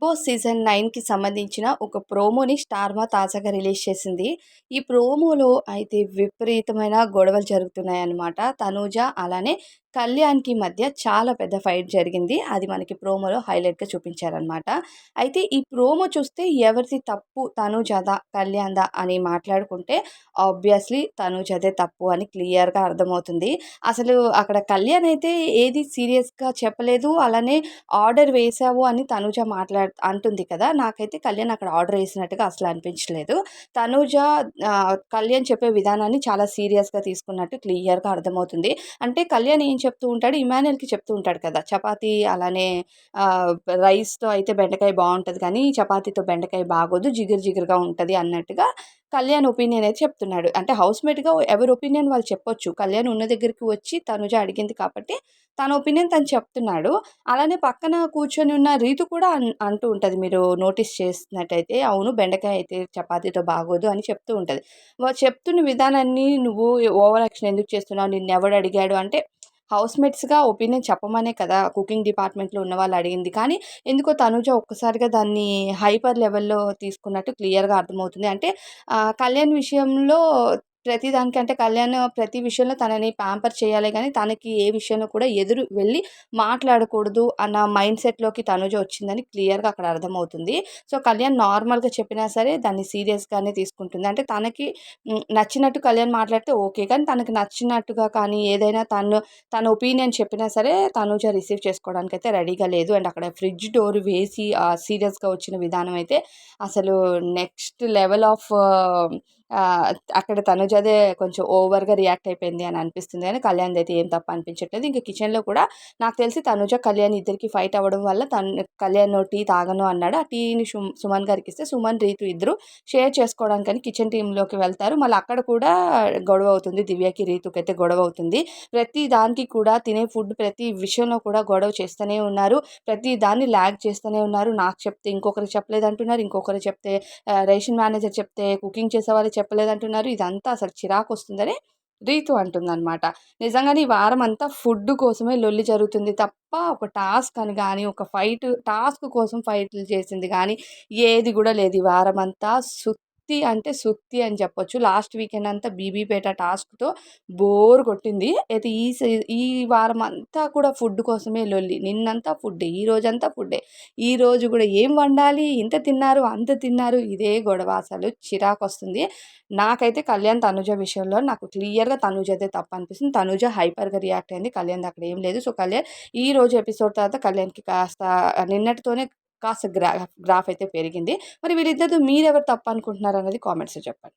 Boss season 9కి సంబంధించిన ఒక ప్రోమోని స్టార్మా తాజాగా రిలీజ్ చేసింది. ఈ ప్రోమోలో అయితే విపరీతమైన గొడవలు జరుగుతున్నాయన్నమాట. తనూజ అలానే కళ్యాణ్‌కి మధ్య చాలా పెద్ద ఫైట్ జరిగింది. అది మనకి ప్రోమోలో హైలైట్‌గా చూపించారనమాట. అయితే ఈ ప్రోమో చూస్తే ఎవరిది తప్పు తనూజదా? కళ్యాణ్‌దా? అని మాట్లాడుకుంటే ఆబ్వియస్లీ తనూజదే తప్పు అని క్లియర్‌గా అర్థమవుతుంది. అసలు అక్కడ కళ్యాణ్ అయితే ఏది సీరియస్‌గా చెప్పలేదు. అలానే ఆర్డర్ వేశావు అని తనూజ అంటుంది కదా! నాకైతే కళ్యాణ్ అక్కడ ఆర్డర్ ఏసినట్టుగా అసలు అనిపించలేదు. తనూజ కళ్యాణ్ చెప్పే విధానాన్ని చాలా సీరియస్‌గా తీసుకున్నట్టు క్లియర్‌గా అర్థమవుతుంది. అంటే కళ్యాణ్ ఏం చెప్తూ ఉంటాడు, ఇమాన్యుయల్‌కి చెప్తూ ఉంటాడు కదా! చపాతీ అలానే ఆహ్, రైస్‌తో అయితే బెండకాయ బావుంటది కానీ, చపాతీతో బెండకాయ బాగోదు. జిగురు జిగురుగా ఉంటది అన్నట్టుగా కళ్యాణ్ ఒపీనియన్ అయితే చెప్తున్నాడు. అంటే హౌస్‌మేట్‌గా ఎవరి ఒపీనియన్ వాళ్ళు చెప్పొచ్చు. కళ్యాణ్ ఉన్న దగ్గరికి వచ్చి తనుజ అడిగింది కాబట్టి తన ఒపీనియన్ తను చెప్తున్నాడు. అలానే పక్కన కూర్చొని ఉన్న రీతు కూడా అంటూ ఉంటది. మీరు నోటీస్ చేసినట్టయితే, అవును బెండకాయ అయితే చపాతీతో బాగోదు అని చెప్తూ ఉంటది. చెప్తున్న విధానాన్ని నువ్వు ఓవర్ యాక్షన్ ఎందుకు చేస్తున్నావు? నిన్నెవడు అడిగాడు అంటే హౌస్‌మేట్స్‌గా ఒపీనియన్ చెప్పమనే కదా కుకింగ్ డిపార్ట్‌మెంట్‌లో ఉన్నవాళ్ళు అడిగింది. కానీ ఎందుకో తనుజ ఒక్కసారిగా దాన్ని హైపర్ లెవెల్‌లో తీసుకున్నట్టు క్లియర్‌గా అర్థమవుతుంది. అంటే కళ్యాణ్ విషయంలో ప్రతి దానికంటే కళ్యాణ్ ప్రతి విషయంలో తనని ప్యాంపర్ చేయాలే గానీ, తనకి ఏ విషయంలో కూడా ఎదురు వెళ్లి మాట్లాడకూడదు అన్న మైండ్ సెట్‌లోకి తనుజ వచ్చిందని క్లియర్‌గా అక్కడ అర్థమవుతుంది. సో, కళ్యాణ్ నార్మల్‌గా చెప్పినా సరే దాన్ని సీరియస్‌గానే తీసుకుంటుంది. అంటే తనకి నచ్చినట్టు కళ్యాణ్ మాట్లాడితే ఓకే. కానీ తనకి నచ్చినట్టుగా కానీ ఏదైనా తన ఒపీనియన్ చెప్పినా సరే తనుజ రిసీవ్ చేసుకోవడానికైతే రెడీగా లేదు. అండ్ అక్కడ ఫ్రిడ్జ్ డోర్ వేసి సీరియస్‌గా వచ్చిన విధానం అయితే అసలు నెక్స్ట్ లెవెల్ ఆఫ్ ఆహ్, అక్కడ తనుజదే కొంచెం ఓవర్‌గా రియాక్ట్ అయిపోయింది అని అనిపిస్తుంది గానీ, కళ్యాణ్‌దయితే ఏం తప్పు అనిపించట్లేదు. ఇంక కిచెన్‌లో కూడా నాకు తెలిసి తనుజ, కళ్యాణ్ ఇద్దరికి ఫైట్ అవ్వడం వల్ల కళ్యాణ్ టీ తాగను అన్నాడు. ఆ టీని సుమన్ గారికిస్తే సుమన్, రీతు ఇద్దరు షేర్ చేసుకోవడానికని కిచెన్ టీమ్‌లోకి వెళ్తారు. మళ్ళీ అక్కడ కూడా గొడవ అవుతుంది. దివ్యకి, రీతుకైతే గొడవ అవుతుంది. ప్రతి దానికి కూడా తినే ఫుడ్ ప్రతి విషయంలో కూడా గొడవ చేస్తూనే ఉన్నారు. ప్రతి దాన్ని ల్యాగ్ చేస్తూనే ఉన్నారు. నాకు చెప్తే ఇంకొకరికి చెప్పలేదంటున్నారు. ఇంకొకరు చెప్తే రేషన్ మేనేజర్ చెప్తే కుకింగ్ చేసేవాళ్ళు చెప్పలేదంటున్నారు. ఇదంతా అసలు చిరాకొస్తుందని రీతు అంటుందనమాట. నిజంగానే ఈ వారమంతా ఫుడ్ కోసమే లొల్లి జరుగుతుంది తప్ప, ఒక టాస్క్ అని గాని, ఒక టాస్క్ కోసం ఫైట్‌లు చేసింది గానీ, ఏది గూడా లేదు. ఈ వారమంతా అంటే సుత్తి అని చెప్పొచ్చు. లాస్ట్ వీకెండ్ అంతా బీబీపేట టాస్క్‌తో బోర్ కొట్టింది. అయితే ఈ వారమంతా కూడా ఫుడ్ కోసమే లొల్లి. నిన్నంతా ఫుడ్డే, ఈరోజంతా ఫుడ్డే. ఈరోజు గూడా ఏం వండాలి? ఇంత తిన్నారు, అంత తిన్నారు. ఇదే గొడవ అసలు చిరాకొస్తుంది. నాకైతే కళ్యాణ్, తనుజ విషయంలో నాకు క్లియర్‌గా తనుజదే తప్పనిపిస్తుంది. తనుజ హైపర్‌గా రియాక్ట్ అయింది. కళ్యాణ్‌ది అక్కడ ఏం లేదు. సో, కళ్యాణ్ ఈరోజు ఎపిసోడ్ తర్వాత కళ్యాణ్‌కి కాస్త నిన్నటితోనే కాస్త గ్రాఫ్ అయితే పెరిగింది. మరి వీళ్ళిద్దరిలో మీరెవరు తప్పనుకుంటున్నారన్నది కామెంట్స్‌లో చెప్పండి.